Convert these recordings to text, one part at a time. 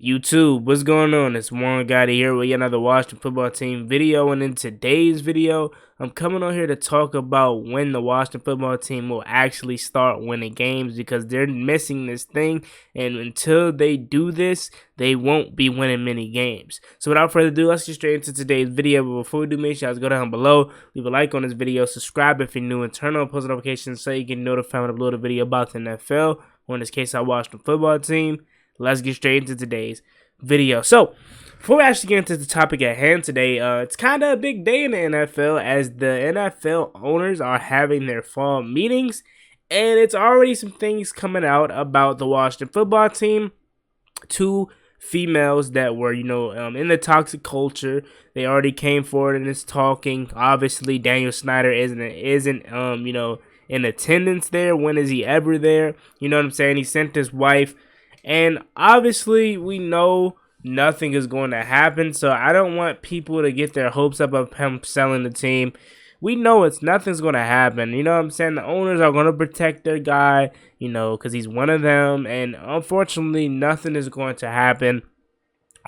YouTube, what's going on? It's one guy here with another Washington football team video, and in today's video, I'm coming on here to talk about when the Washington football team will actually start winning games, because they're missing this thing, and until they do this, they won't be winning many games. So without further ado, let's get straight into today's video. But before we do, make sure you guys go down below, leave a like on this video, subscribe if you're new, and turn on post notifications so you get notified when I upload a video about the NFL, or in this case, our Washington football team. Let's get straight into today's video. So, before we actually get into the topic at hand today, it's kind of a big day in the NFL, as the NFL owners are having their fall meetings, and it's already some things coming out about the Washington football team. Two females that were, in the toxic culture, they already came forward and is talking. Obviously, Daniel Snyder isn't in attendance there. When is he ever there? You know what I'm saying? He sent his wife. And obviously, we know nothing is going to happen, so I don't want people to get their hopes up of him selling the team. We know nothing's going to happen. You know what I'm saying? The owners are going to protect their guy, because he's one of them, and unfortunately, nothing is going to happen.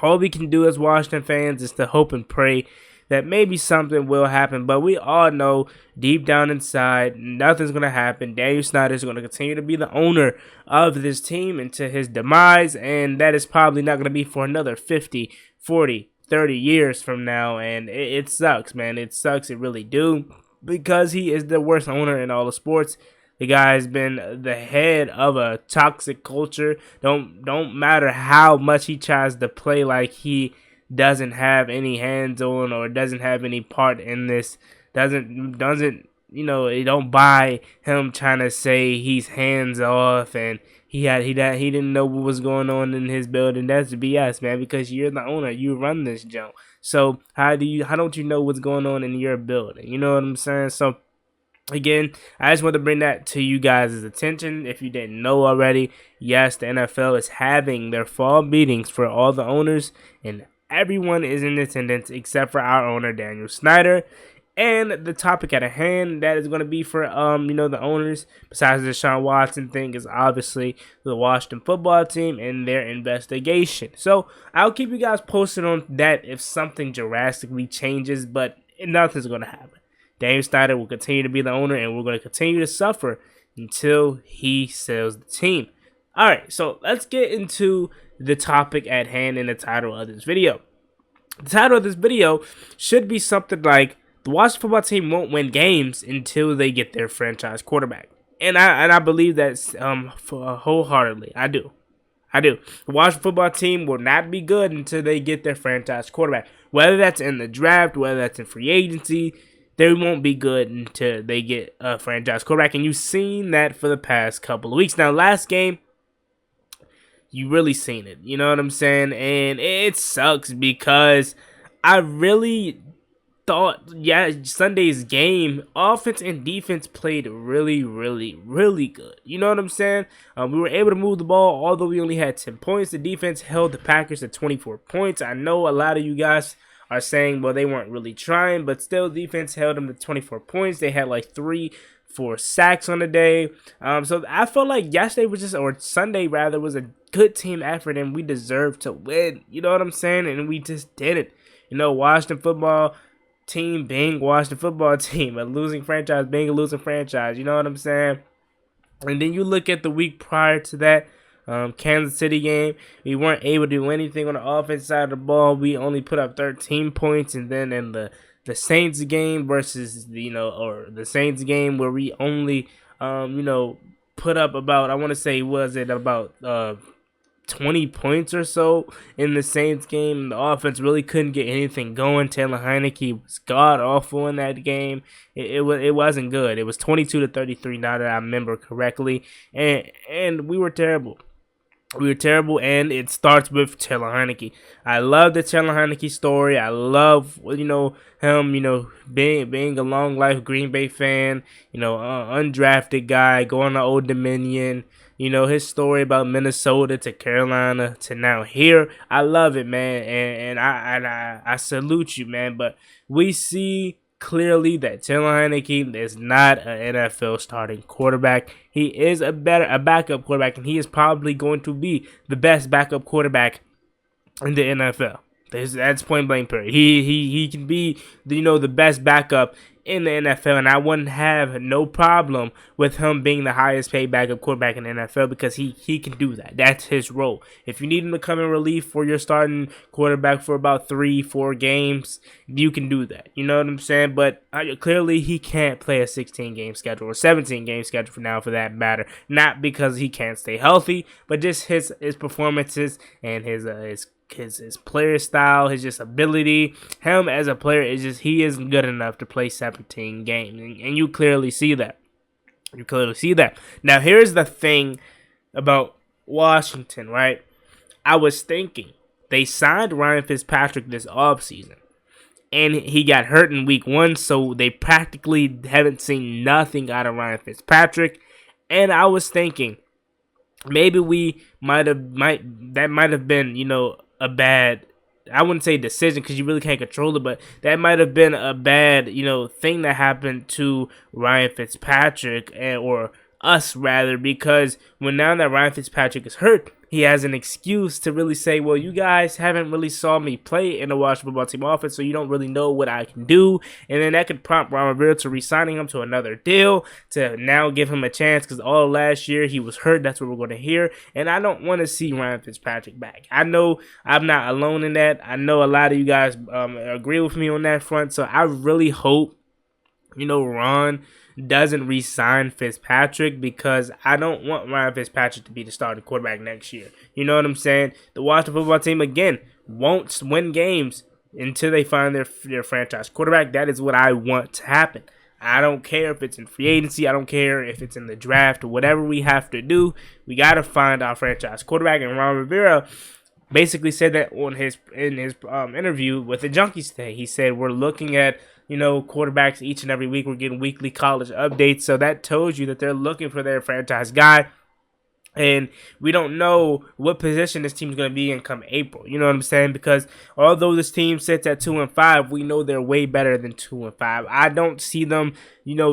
All we can do as Washington fans is to hope and pray that maybe something will happen, but we all know deep down inside, nothing's going to happen. Daniel Snyder is going to continue to be the owner of this team until his demise, and that is probably not going to be for another 50, 40, 30 years from now, and it sucks, man. It sucks, it really do, because he is the worst owner in all of sports. The guy has been the head of a toxic culture. Don't matter how much he tries to play like he doesn't have any hands on or doesn't have any part in this, doesn't it don't buy him trying to say he's hands off and he didn't know what was going on in his building. That's BS, man, because you're the owner, you run this junk. So how don't you know what's going on in your building? You know what I'm saying? So again, I just want to bring that to you guys' attention. If you didn't know already, yes, the NFL is having their fall meetings for all the owners, and everyone is in attendance except for our owner, Daniel Snyder. And the topic at hand that is going to be for the owners, besides the Deshaun Watson thing, is obviously the Washington football team and their investigation. So I'll keep you guys posted on that if something drastically changes, but nothing's going to happen. Daniel Snyder will continue to be the owner, and we're going to continue to suffer until he sells the team. All right, so let's get into the topic at hand in the title of this video. The title of this video should be something like, the Washington football team won't win games until they get their franchise quarterback. And I believe that wholeheartedly. I do. The Washington football team will not be good until they get their franchise quarterback. Whether that's in the draft, whether that's in free agency, they won't be good until they get a franchise quarterback. And you've seen that for the past couple of weeks. Now, last game, you really seen it. You know what I'm saying? And it sucks because I really thought, Sunday's game, offense and defense played really, really, really good. You know what I'm saying? We were able to move the ball, although we only had 10 points. The defense held the Packers to 24 points. I know a lot of you guys are saying, well, they weren't really trying, but still, defense held them to 24 points. They had like 3-4 sacks on the day. So I felt like Sunday rather, was a good team effort, and we deserved to win. You know what I'm saying? And we just didn't. Washington football team being Washington football team, a losing franchise being a losing franchise. You know what I'm saying? And then you look at the week prior to that, Kansas City game, we weren't able to do anything on the offense side of the ball. We only put up 13 points, and then in the Saints game versus the Saints game where we only put up about, I want to say, was it about 20 points or so in the Saints game. The offense really couldn't get anything going. Taylor Heineke was god awful in that game. It wasn't good. It was 22-33 now that I remember correctly, and we were terrible. And it starts with Taylor Heineke. I love the Taylor Heineke story. I love, him, being a long life Green Bay fan, undrafted guy, going to Old Dominion, his story about Minnesota to Carolina to now here. I love it, man, and I salute you, man. But we see clearly that Taylor Heineke is not an NFL starting quarterback. He is a backup quarterback, and he is probably going to be the best backup quarterback in the NFL. That's point blank period. He can be the best backup in the NFL, and I wouldn't have no problem with him being the highest paid backup quarterback in the NFL because he can do that. That's his role. If you need him to come in relief for your starting quarterback for about 3-4 games, you can do that. You know what I'm saying? But clearly he can't play a 16-game schedule or 17-game schedule for now, for that matter. Not because he can't stay healthy, but just his performances and his player style, his just ability. Him as a player he isn't good enough to play 17 games, and you clearly see that. You clearly see that. Now here's the thing about Washington, right? I was thinking they signed Ryan Fitzpatrick this offseason, and he got hurt in week 1, so they practically haven't seen nothing out of Ryan Fitzpatrick. And I was thinking maybe we might have been, a bad, I wouldn't say decision because you really can't control it, but that might have been a bad, thing that happened to Ryan Fitzpatrick, or us rather, because now that Ryan Fitzpatrick is hurt, he has an excuse to really say, well, you guys haven't really saw me play in the Washington football team offense, so you don't really know what I can do. And then that could prompt Ron Rivera to re-signing him to another deal, to now give him a chance, because all last year he was hurt. That's what we're going to hear. And I don't want to see Ryan Fitzpatrick back. I know I'm not alone in that. I know a lot of you guys agree with me on that front, so I really hope Ron doesn't re-sign Fitzpatrick, because I don't want Ryan Fitzpatrick to be the starting quarterback next year. You know what I'm saying? The Washington football team, again, won't win games until they find their franchise quarterback. That is what I want to happen. I don't care if it's in free agency. I don't care if it's in the draft or whatever we have to do. We got to find our franchise quarterback. And Ron Rivera basically said that in his interview with the Junkies today. He said, we're looking at quarterbacks each and every week. We're getting weekly college updates. So that tells you that they're looking for their franchise guy. And we don't know what position this team's going to be in come April. You know what I'm saying? Because although this team sits at 2-5, we know they're way better than 2-5. I don't see them,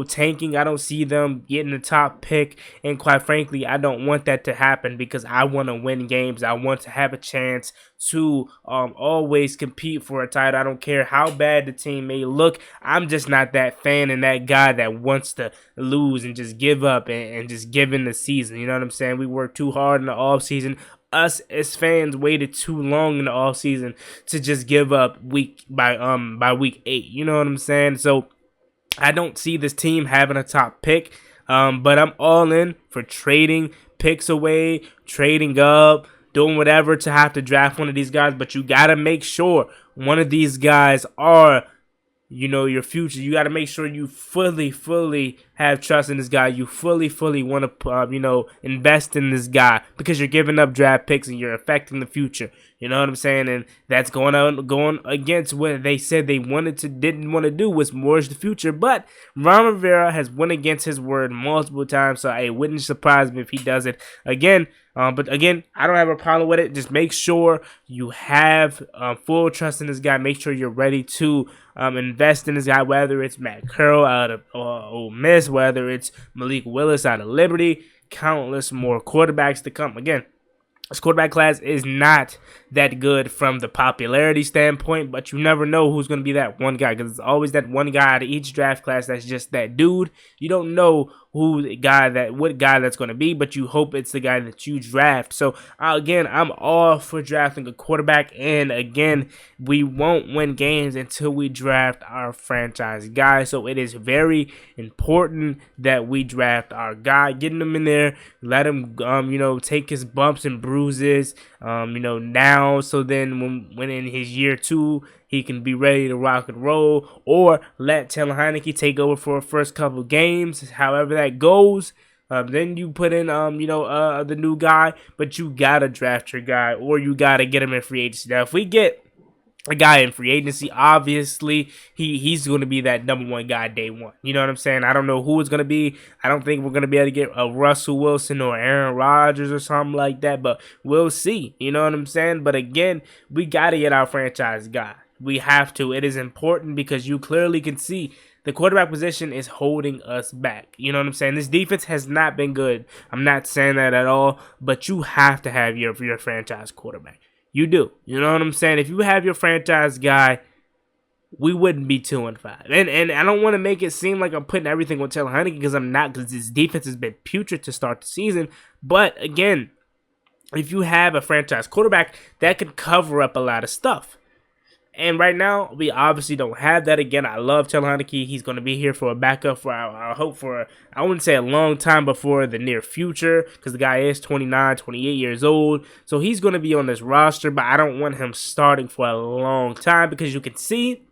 tanking. I don't see them getting the top pick. And quite frankly, I don't want that to happen, because I want to win games. I want to have a chance to always compete for a title. I don't care how bad the team may look. I'm just not that fan and that guy that wants to lose and just give up and just give in the season. You know what I'm saying? We worked too hard in the offseason. Us as fans waited too long in the offseason to just give up by week 8. You know what I'm saying? So I don't see this team having a top pick, but I'm all in for trading picks away, trading up, doing whatever to have to draft one of these guys. But you got to make sure one of these guys are, your future. You got to make sure you fully have trust in this guy. You fully want to, invest in this guy, because you're giving up draft picks and you're affecting the future. You know what I'm saying? And that's going against what they said they didn't want to do, was mortgage the future. But Ron Rivera has went against his word multiple times, so it wouldn't surprise me if he does it again. But again, I don't have a problem with it. Just make sure you have full trust in this guy. Make sure you're ready to invest in this guy, whether it's Matt Curl out of Ole Miss, whether it's Malik Willis out of Liberty, countless more quarterbacks to come. Again, this quarterback class is not that good from the popularity standpoint, but you never know who's going to be that one guy, because it's always that one guy out of each draft class that's just that dude. You don't know what guy that's going to be, but you hope it's the guy that you draft. So again, I'm all for drafting a quarterback, and again, we won't win games until we draft our franchise guy. So it is very important that we draft our guy, getting him in there, let him take his bumps and bruises now, so then when in his year 2 he can be ready to rock and roll, or let Taylor Heineke take over for the first couple games, however that goes. Then you put in the new guy, but you gotta draft your guy, or you gotta get him in free agency. Now if we get a guy in free agency, obviously he's going to be that number 1 guy day one. You know what I'm saying? I don't know who it's going to be. I don't think we're going to be able to get a Russell Wilson or Aaron Rodgers or something like that, but we'll see. You know what I'm saying? But again, we got to get our franchise guy. We have to. It is important, because you clearly can see the quarterback position is holding us back. You know what I'm saying? This defense has not been good. I'm not saying that at all, but you have to have your franchise quarterback. You do. You know what I'm saying? If you have your franchise guy, we wouldn't be 2-5. And I don't want to make it seem like I'm putting everything on Taylor Heinicke, because I'm not, because his defense has been putrid to start the season. But again, if you have a franchise quarterback, that could cover up a lot of stuff. And right now, we obviously don't have that. Again, I love Taylor Heinicke. He's going to be here for a backup for, I hope for, I wouldn't say a long time, but for the near future, because the guy is 29, 28 years old. So he's going to be on this roster, but I don't want him starting for a long time, because you can see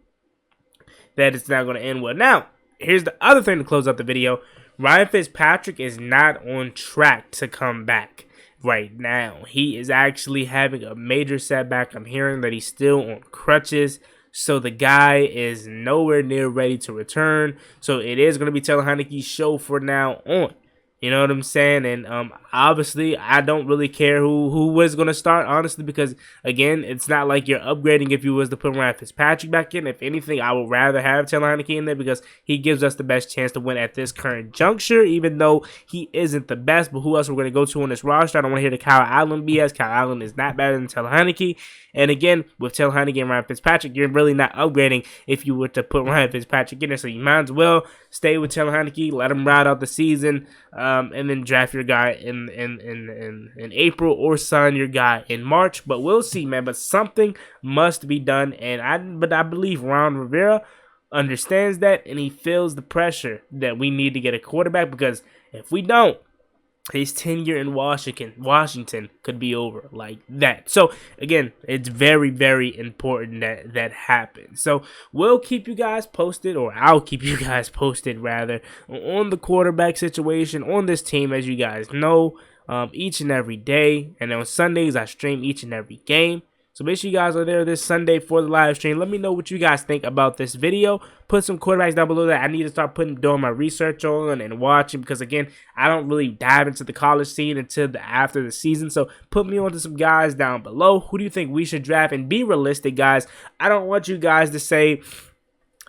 that it's not going to end well. Now, here's the other thing to close out the video. Ryan Fitzpatrick is not on track to come back right now. He is actually having a major setback. I'm hearing that he's still on crutches, so the guy is nowhere near ready to return. So it is going to be Taylor Heinicke's show for now on. You know what I'm saying? And obviously, I don't really care who was going to start, honestly, because, again, it's not like you're upgrading if you was to put Ryan Fitzpatrick back in. If anything, I would rather have Taylor Heinicke in there, because he gives us the best chance to win at this current juncture, even though he isn't the best. But who else we're going to go to on this roster? I don't want to hear the Kyle Allen BS. Kyle Allen is not better than Taylor Heinicke. And again, with Taylor Heinicke and Ryan Fitzpatrick, you're really not upgrading if you were to put Ryan Fitzpatrick in there. So you might as well stay with Taylor Heinicke, let him ride out the season, and then draft your guy in April, or sign your guy in March. But we'll see, man. But something must be done, and I believe Ron Rivera understands that, and he feels the pressure that we need to get a quarterback, because if we don't, his tenure in Washington could be over like that. So again, it's very, very important that that happens. So we'll keep you guys posted, or I'll keep you guys posted rather, on the quarterback situation on this team, as you guys know, each and every day. And on Sundays, I stream each and every game. So make sure you guys are there this Sunday for the live stream. Let me know what you guys think about this video. Put some quarterbacks down below that I need to start doing my research on and watching, because again, I don't really dive into the college scene until after the season. So put me on to some guys down below. Who do you think we should draft? And be realistic, guys. I don't want you guys to say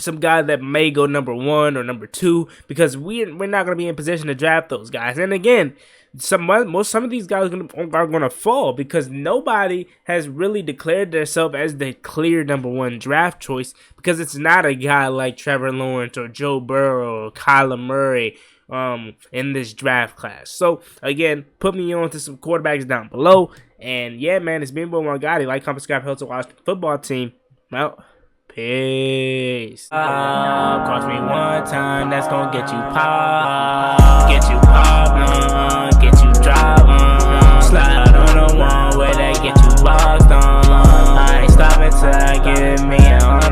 some guy that may go number 1 or number 2, because we're not going to be in position to draft those guys. And again, some of these guys are going to fall, because nobody has really declared themselves as the clear number 1 draft choice, because it's not a guy like Trevor Lawrence or Joe Burrow or Kyler Murray in this draft class. So again, put me on to some quarterbacks down below. And yeah, man, it's been Juangottiwft. Like, comment, subscribe, help to watch the football team. Well, peace. Cost me one time, that's gonna get you pop, get you pop, get you drop, slide on the one where they get you boxed on. I ain't stopping till I get me a